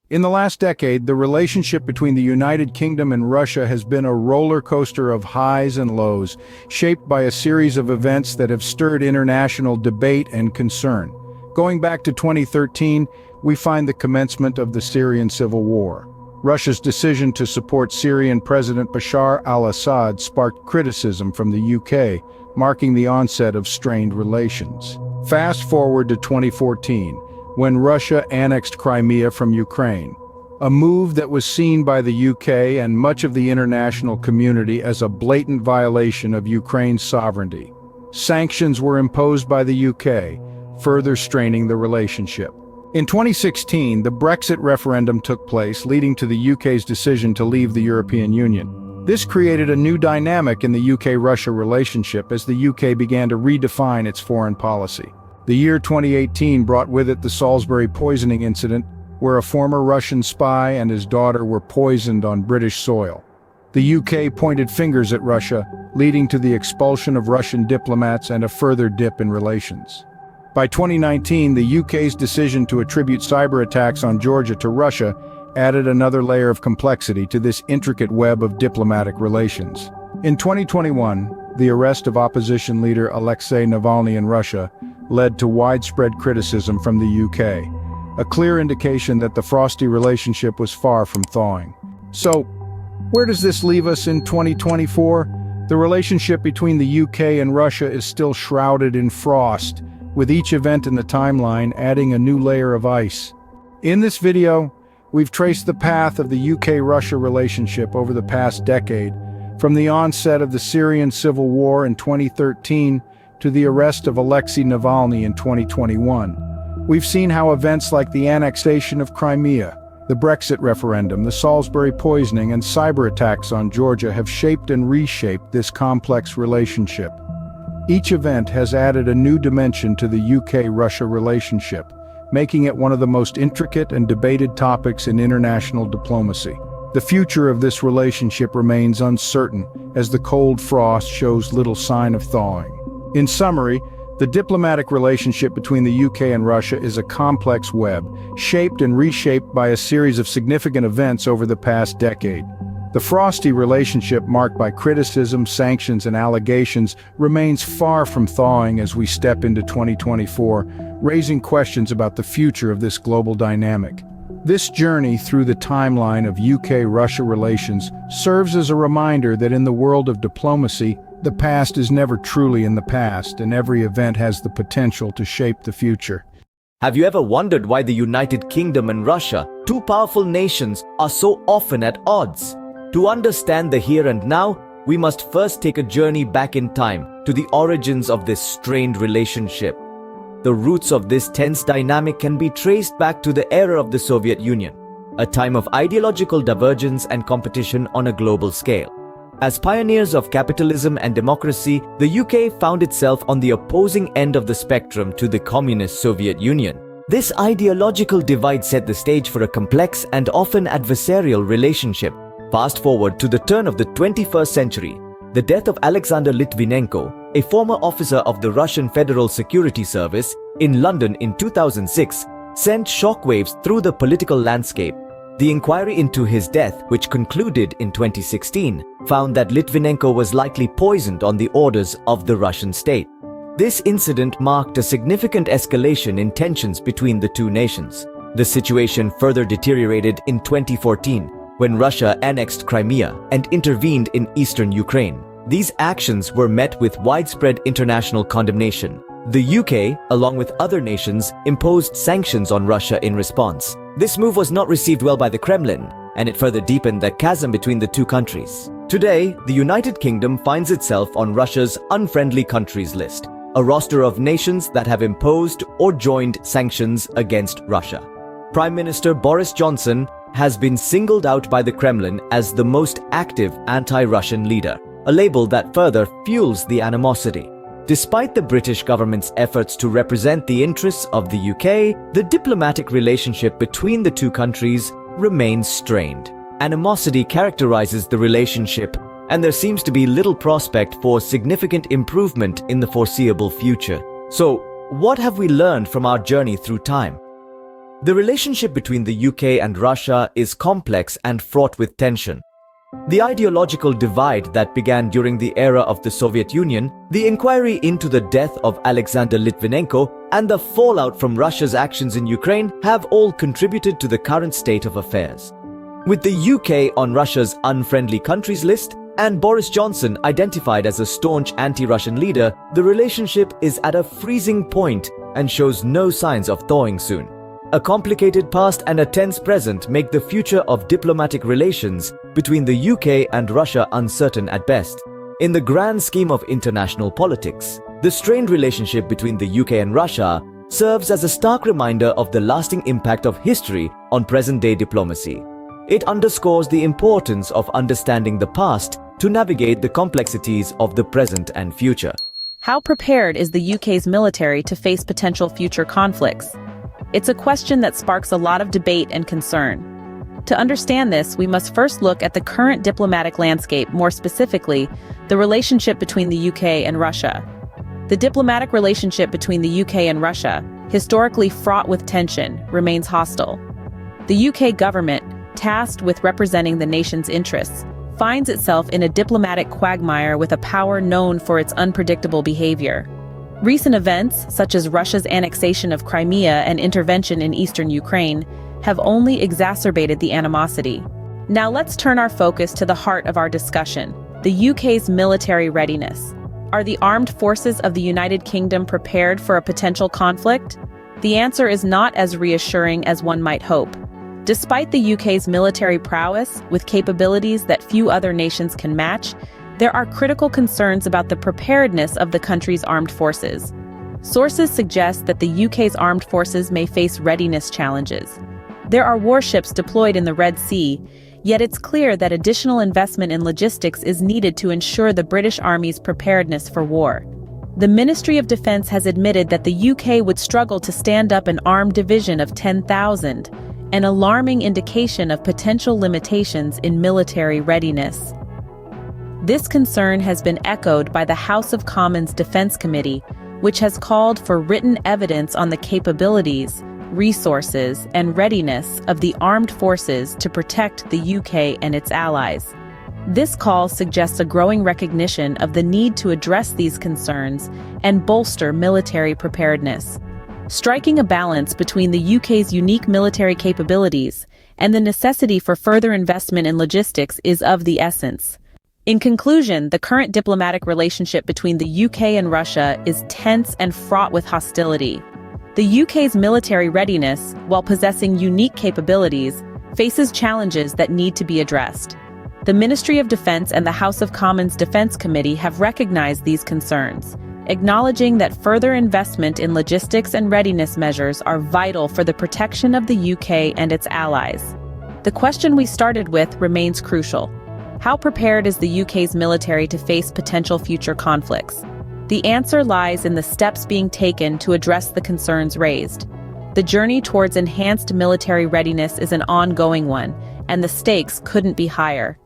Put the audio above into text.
In the last decade, the relationship between the United Kingdom and Russia has been a roller coaster of highs and lows, shaped by a series of events that have stirred international debate and concern. Going back to 2013, we find the commencement of the Syrian civil war. Russia's decision to support Syrian President Bashar al-Assad sparked criticism from the UK, marking the onset of strained relations. Fast forward to 2014, when Russia annexed Crimea from Ukraine, a move that was seen by the UK and much of the international community as a blatant violation of Ukraine's sovereignty. Sanctions were imposed by the UK, further straining the relationship. In 2016, the Brexit referendum took place, leading to the UK's decision to leave the European Union. This created a new dynamic in the UK-Russia relationship as the UK began to redefine its foreign policy. The year 2018 brought with it the Salisbury poisoning incident, where a former Russian spy and his daughter were poisoned on British soil. The UK pointed fingers at Russia, leading to the expulsion of Russian diplomats and a further dip in relations. By 2019, the UK's decision to attribute cyber attacks on Georgia to Russia added another layer of complexity to this intricate web of diplomatic relations. In 2021, the arrest of opposition leader Alexei Navalny in Russia led to widespread criticism from the UK, a clear indication that the frosty relationship was far from thawing. So, where does this leave us in 2024? The relationship between the UK and Russia is still shrouded in frost, with each event in the timeline adding a new layer of ice. In this video, we've traced the path of the UK-Russia relationship over the past decade, from the onset of the Syrian civil war in 2013 to the arrest of Alexei Navalny in 2021. We've seen how events like the annexation of Crimea, the Brexit referendum, the Salisbury poisoning, and cyber attacks on Georgia have shaped and reshaped this complex relationship. Each event has added a new dimension to the UK-Russia relationship, making it one of the most intricate and debated topics in international diplomacy. The future of this relationship remains uncertain, as the cold frost shows little sign of thawing. In summary, the diplomatic relationship between the UK and Russia is a complex web, shaped and reshaped by a series of significant events over the past decade. The frosty relationship, marked by criticism, sanctions, and allegations, remains far from thawing as we step into 2024, raising questions about the future of this global dynamic. This journey through the timeline of UK-Russia relations serves as a reminder that in the world of diplomacy, the past is never truly in the past, and every event has the potential to shape the future. Have you ever wondered why the United Kingdom and Russia, two powerful nations, are so often at odds? To understand the here and now, we must first take a journey back in time to the origins of this strained relationship. The roots of this tense dynamic can be traced back to the era of the Soviet Union, a time of ideological divergence and competition on a global scale. As pioneers of capitalism and democracy, the UK found itself on the opposing end of the spectrum to the communist Soviet Union. This ideological divide set the stage for a complex and often adversarial relationship. Fast forward to the turn of the 21st century, the death of Alexander Litvinenko, a former officer of the Russian Federal Security Service, in London in 2006, sent shockwaves through the political landscape. The inquiry into his death, which concluded in 2016, found that Litvinenko was likely poisoned on the orders of the Russian state. This incident marked a significant escalation in tensions between the two nations. The situation further deteriorated in 2014, when Russia annexed Crimea and intervened in eastern Ukraine. These actions were met with widespread international condemnation. The UK, along with other nations, imposed sanctions on Russia in response. This move was not received well by the Kremlin, and it further deepened the chasm between the two countries. Today, the United Kingdom finds itself on Russia's unfriendly countries list, a roster of nations that have imposed or joined sanctions against Russia. Prime Minister Boris Johnson has been singled out by the Kremlin as the most active anti-Russian leader, a label that further fuels the animosity. Despite the British government's efforts to represent the interests of the UK, the diplomatic relationship between the two countries remains strained. Animosity characterizes the relationship, and there seems to be little prospect for significant improvement in the foreseeable future. So, what have we learned from our journey through time? The relationship between the UK and Russia is complex and fraught with tension. The ideological divide that began during the era of the Soviet Union, the inquiry into the death of Alexander Litvinenko, and the fallout from Russia's actions in Ukraine have all contributed to the current state of affairs. With the UK on Russia's unfriendly countries list and Boris Johnson identified as a staunch anti-Russian leader, the relationship is at a freezing point and shows no signs of thawing soon. A complicated past and a tense present make the future of diplomatic relations between the UK and Russia uncertain at best. In the grand scheme of international politics, the strained relationship between the UK and Russia serves as a stark reminder of the lasting impact of history on present-day diplomacy. It underscores the importance of understanding the past to navigate the complexities of the present and future. How prepared is the UK's military to face potential future conflicts? It's a question that sparks a lot of debate and concern. To understand this, we must first look at the current diplomatic landscape, more specifically, the relationship between the UK and Russia. The diplomatic relationship between the UK and Russia, historically fraught with tension, remains hostile. The UK government, tasked with representing the nation's interests, finds itself in a diplomatic quagmire with a power known for its unpredictable behavior. Recent events, such as Russia's annexation of Crimea and intervention in eastern Ukraine, have only exacerbated the animosity. Now let's turn our focus to the heart of our discussion, the UK's military readiness. Are the armed forces of the United Kingdom prepared for a potential conflict? The answer is not as reassuring as one might hope. Despite the UK's military prowess, with capabilities that few other nations can match, there are critical concerns about the preparedness of the country's armed forces. Sources suggest that the UK's armed forces may face readiness challenges. There are warships deployed in the Red Sea, yet it's clear that additional investment in logistics is needed to ensure the British Army's preparedness for war. The Ministry of Defence has admitted that the UK would struggle to stand up an armed division of 10,000, an alarming indication of potential limitations in military readiness. This concern has been echoed by the House of Commons Defence Committee, which has called for written evidence on the capabilities, resources, and readiness of the armed forces to protect the UK and its allies. This call suggests a growing recognition of the need to address these concerns and bolster military preparedness. Striking a balance between the UK's unique military capabilities and the necessity for further investment in logistics is of the essence. In conclusion, the current diplomatic relationship between the UK and Russia is tense and fraught with hostility. The UK's military readiness, while possessing unique capabilities, faces challenges that need to be addressed. The Ministry of Defence and the House of Commons Defence Committee have recognized these concerns, acknowledging that further investment in logistics and readiness measures are vital for the protection of the UK and its allies. The question we started with remains crucial. How prepared is the UK's military to face potential future conflicts? The answer lies in the steps being taken to address the concerns raised. The journey towards enhanced military readiness is an ongoing one, and the stakes couldn't be higher.